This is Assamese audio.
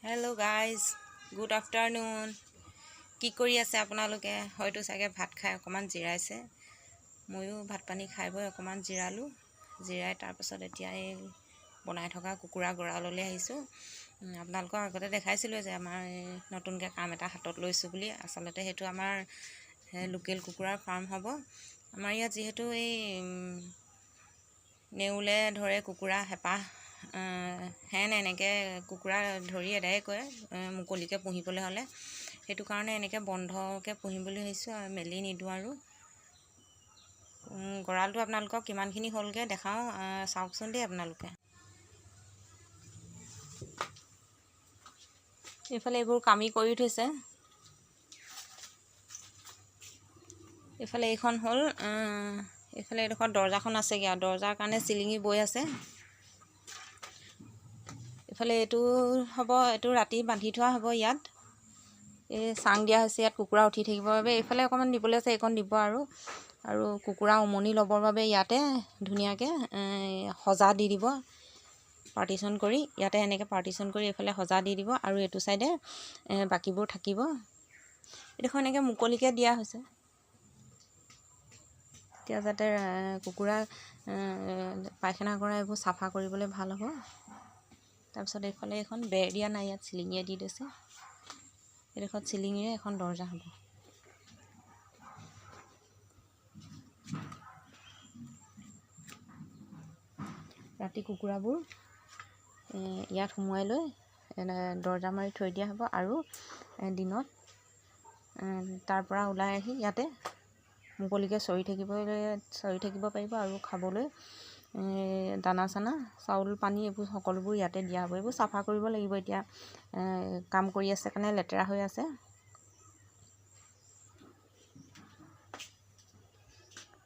Hello' guys, good afternoon. কি কৰি আছে আপোনালোকে? হয়তো চাগে ভাত খাই অকণমান জিৰাইছে। ময়ো ভাত পানী খাই বৈ অকণমান জিৰালোঁ। জিৰাই তাৰপাছত এতিয়া এই বনাই থকা কুকুৰা গঁৰাললৈ আহিছোঁ। আপোনালোকক আগতে দেখাইছিলোঁ যে আমাৰ নতুনকৈ কাম এটা হাতত লৈছোঁ বুলি। আচলতে সেইটো আমাৰ লোকেল কুকুৰাৰ ফাৰ্ম হ'ব। আমাৰ ইয়াত যিহেতু এই নেউলে ধৰে কুকুৰা, হেঁপাহ, হেন এনেকৈ কুকুৰা ধৰি এদায়ে কৰে মুকলিকৈ পুহিবলৈ হ'লে। সেইটো কাৰণে এনেকৈ বন্ধকৈ পুহিম বুলি ভাবিছোঁ আৰু মেলি নিদিওঁ। আৰু গঁৰালটো আপোনালোকক কিমানখিনি হ'লগৈ দেখাওঁ, চাওকচোন দেই আপোনালোকে। এইফালে এইবোৰ কামি কৰি থৈছে। এইফালে এইখন হ'ল, এইফালে এইডোখৰ দৰ্জাখন আছেগৈ আৰু দৰ্জাৰ কাৰণে চিলিঙি বৈ আছে। এইফালে এইটো হ'ব, এইটো ৰাতি বান্ধি থোৱা হ'ব ইয়াত। এই চাং দিয়া হৈছে ইয়াত কুকুৰা উঠি থাকিবৰ বাবে। এইফালে অকণমান দিবলৈ আছে, এইকণ দিব। আৰু কুকুৰা উমনি ল'বৰ বাবে ইয়াতে ধুনীয়াকৈ সজা দি দিব, পাৰ্টিশ্যন কৰি। ইয়াতে এনেকৈ পাৰ্টিশ্যন কৰি এইফালে সজা দি দিব আৰু এইটো চাইডে বাকীবোৰ থাকিব। এইডোখৰ এনেকৈ মুকলিকৈ দিয়া হৈছে এতিয়া, যাতে কুকুৰা পায়খানা কৰা এইবোৰ চাফা কৰিবলৈ ভাল হ'ব। তাৰপিছত এইফালে এখন বেৰ দিয়া নাই, ইয়াত চিলিঙিয়ে দি দিছে। এইডোখৰত চিলিঙিৰে এখন দৰ্জা হ'ব। ৰাতি কুকুৰাবোৰ ইয়াত সোমোৱাই লৈ দৰ্জা মাৰি থৈ দিয়া হ'ব আৰু দিনত তাৰ পৰা ওলাই আহি ইয়াতে মুকলিকৈ চৰি থাকিব পাৰিব আৰু খাবলৈ দানা চানা, চাউল পানী এইবোৰ সকলোবোৰ ইয়াতে দিয়া হ'ব। এইবোৰ চাফা কৰিব লাগিব এতিয়া, কাম কৰি আছে কাৰণে লেতেৰা হৈ আছে।